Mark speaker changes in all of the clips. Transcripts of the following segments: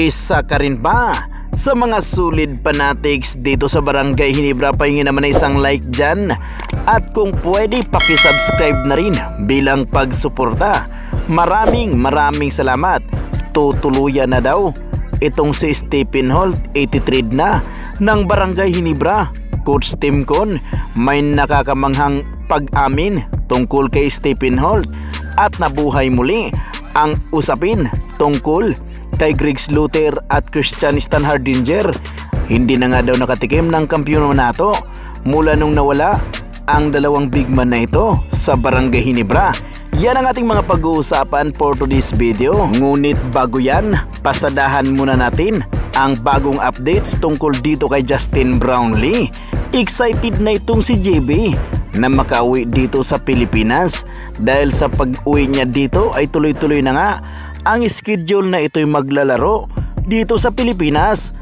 Speaker 1: Isa ka rin ba sa mga sulit fanatics dito sa Barangay Ginebra? Pahingin naman na isang like dyan, at kung pwede pakisubscribe na rin bilang pagsuporta. Maraming salamat. Tutuluyan na daw itong si Stephen Holt, 83 na ng Barangay Ginebra. Coach Tim Con may nakakamanghang pag-amin tungkol kay Stephen Holt at nabuhay muli ang usapin tungkol kay Greg Slaughter at Christian Standhardinger. Hindi na nga daw nakatikim ng kampiyonato mula nung nawala ang dalawang big man na ito sa Barangay Ginebra. Yan ang ating mga pag-uusapan for today's video. Ngunit bago yan, pasadahan muna natin ang bagong updates tungkol dito kay Justin Brownlee. Excited na itong si JB na makauwi dito sa Pilipinas. Dahil sa pag-uwi niya dito ay tuloy-tuloy na nga ang schedule na ito'y maglalaro dito sa Pilipinas.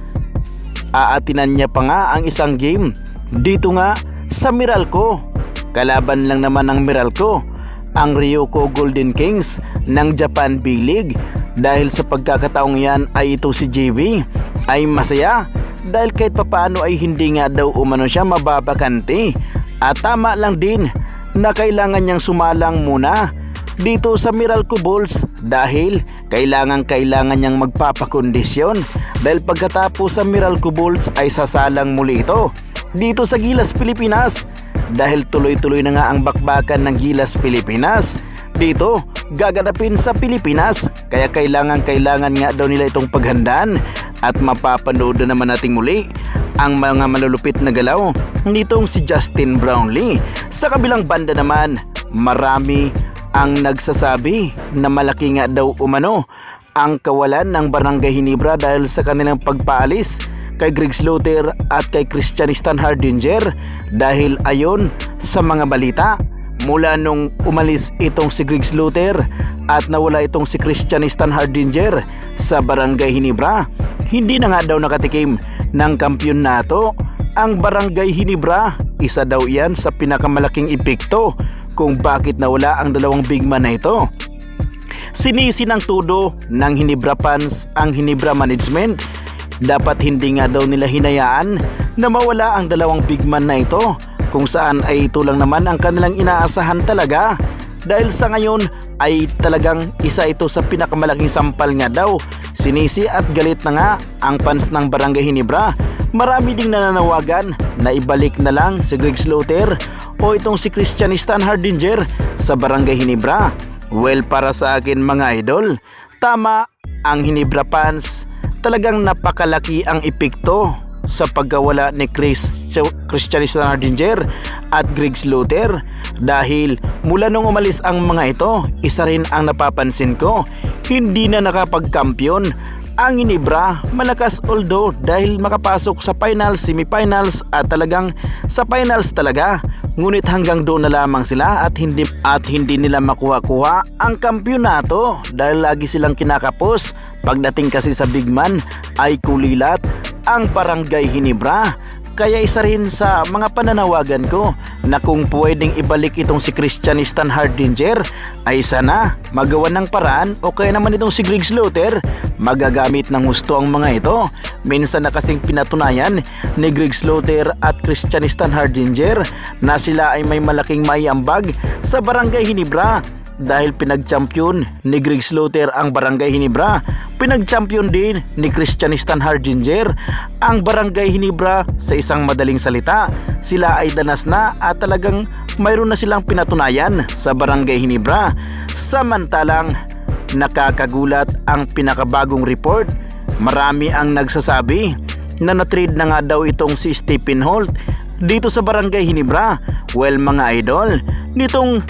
Speaker 1: Aatinan niya pa nga ang isang game dito nga sa Meralco. Kalaban lang naman ng Meralco ang Ryoko Golden Kings ng Japan B-League. Dahil sa pagkakataong yan ay ito si JB ay masaya dahil kahit papaano ay hindi nga daw umano siya mababakante. At tama lang din na kailangan niyang sumalang muna dito sa Meralco Bulls dahil kailangan niyang magpapakondisyon, dahil pagkatapos sa Meralco Bulls ay sasalang muli ito dito sa Gilas Pilipinas. Dahil tuloy-tuloy na nga ang bakbakan ng Gilas Pilipinas dito gaganapin sa Pilipinas, kaya kailangan nga daw nila itong paghandaan. At mapapanood na naman natin muli ang mga malulupit na galaw nitong si Justin Brownlee. Sa kabilang banda naman, marami ang nagsasabi na malaki nga daw umano ang kawalan ng Barangay Ginebra dahil sa kanilang pagpaalis kay Greg Slaughter at kay Christian Standhardinger. Dahil ayon sa mga balita, mula nung umalis itong si Greg Slaughter at nawala itong si Christian Standhardinger sa Barangay Ginebra, hindi na nga daw nakatikim ng kampiyonato ang Barangay Ginebra. Isa daw yan sa pinakamalaking epekto kung bakit nawala ang dalawang big man na ito. Sinisi ng tudo ng Ginebra fans ang Ginebra management. Dapat hindi nga daw nila hinayaan na mawala ang dalawang big man na ito, kung saan ay ito lang naman ang kanilang inaasahan talaga. Dahil sa ngayon ay talagang isa ito sa pinakamalaking sampal nga daw. Sinisi at galit na nga ang fans ng Barangay Ginebra. Marami ding nananawagan na ibalik na lang si Greg Slaughter o itong si Christian Standhardinger sa Barangay Ginebra. Well, para sa akin mga idol, tama ang Ginebra fans. Talagang napakalaki ang epekto sa pagkawala ni Christian Standhardinger at Greg Slaughter. Dahil mula nung umalis ang mga ito, isa rin ang napapansin ko, hindi na nakapagkampiyon ang Ginebra. Malakas although dahil makapasok sa finals, semifinals at talagang sa finals talaga. Ngunit hanggang doon na lamang sila at hindi nila makuha-kuha ang kampiyonato dahil lagi silang kinakapos. Pagdating kasi sa big man ay kulilat ang Barangay Ginebra. Kaya isa rin sa mga pananawagan ko na kung pwedeng ibalik itong si Christian Standhardinger ay sana magawan ng paraan, o kaya naman itong si Greg Slaughter magagamit ng gusto ang mga ito. Minsan na kasing pinatunayan ni Greg Slaughter at Christian Standhardinger na sila ay may malaking maiambag sa Barangay Ginebra. Dahil pinag-champion ni Greg Slaughter ang Barangay Ginebra, pinag-champion din ni Christian Standhardinger ang Barangay Ginebra. Sa isang madaling salita, sila ay danas na at talagang mayroon na silang pinatunayan sa Barangay Ginebra. Samantalang nakakagulat ang pinakabagong report. Marami ang nagsasabi na na-trade na nga daw itong si Stephen Holt dito sa Barangay Ginebra. Well mga idol, nitong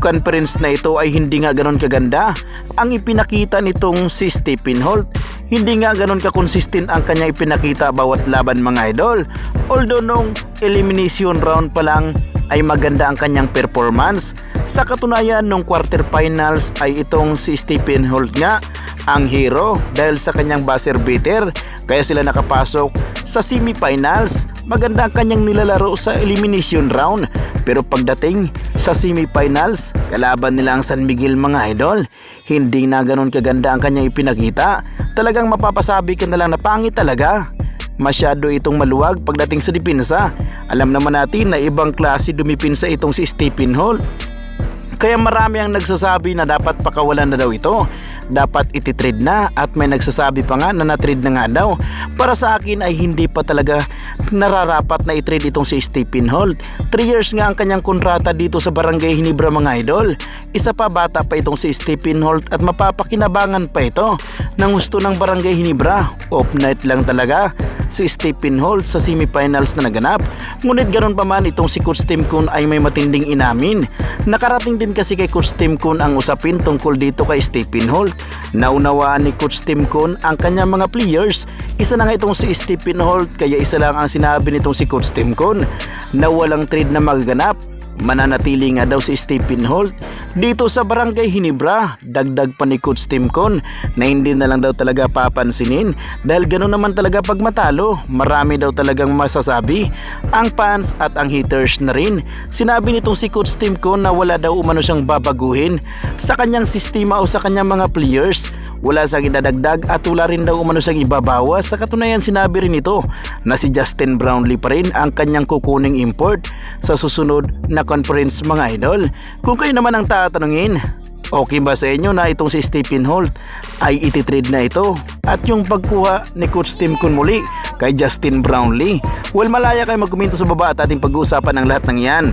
Speaker 1: conference na ito ay hindi nga ganon kaganda ang ipinakita nitong si Stephen Holt. Hindi nga ganon ka-consistent ang kanya ipinakita bawat laban mga idol. Although nung elimination round pa lang ay maganda ang kanyang performance. Sa katunayan nung quarterfinals ay itong si Stephen Holt nga ang hero dahil sa kanyang buzzer beater, kaya sila nakapasok sa semifinals. Maganda ang kanyang nilalaro sa elimination round, pero pagdating sa semifinals, kalaban nila ang San Miguel mga idol, hindi na ganun kaganda ang kanyang ipinakita. talagang mapapasabi ka na lang na pangit talaga. Masyado itong maluwag pagdating sa depensa. Alam naman natin na ibang klase dumipinsa itong si Stephen Holt. Kaya marami ang nagsasabi na dapat pakawalan na daw ito. Dapat ititrade na at may nagsasabi pa nga na natrade na nga daw. Para sa akin ay hindi pa talaga nararapat na itrade itong si Stephen Holt. 3 years nga ang kanyang kontrata dito sa Barangay Ginebra mga idol. Isa pa bata pa itong si Stephen Holt at mapapakinabangan pa ito ng gusto ng Barangay Ginebra. Off night lang talaga si Stephen Holt sa semifinals na naganap. Ngunit ganoon pa man itong si Coach Tim Cone ay may matinding inamin. Nakarating din kasi kay Coach Tim Cone ang usapin tungkol dito kay Stephen Holt. Naunawaan ni Coach Tim Cone ang kanyang mga players. Isa na nga itong si Stephen Holt kaya isa lang ang sinabi nitong si Coach Tim Cone na walang trade na magaganap. Mananatili nga daw si Stephen Holt dito sa Barangay Ginebra. Dagdag pa ni Coach Tim Cone na hindi na lang daw talaga papansinin dahil gano'n naman talaga pag matalo. Marami daw talagang masasabi ang fans at ang haters na rin. Sinabi nitong si Coach Tim Cone na wala daw umano siyang babaguhin sa kanyang sistema o sa kanyang mga players. Wala siyang idadagdag at wala rin daw umano siyang ibabawas. Sa katunayan sinabi rin ito na si Justin Brownlee pa rin ang kanyang kukuning import sa susunod na conference mga idol. Kung kayo naman ang tatanungin, okay ba sa inyo na itong si Stephen Holt ay ititrade na ito? At yung pagkuha ni Coach Tim Cone muli kay Justin Brownlee? Well, malaya kayo magkomento sa baba at ating pag-uusapan ang lahat ng yan.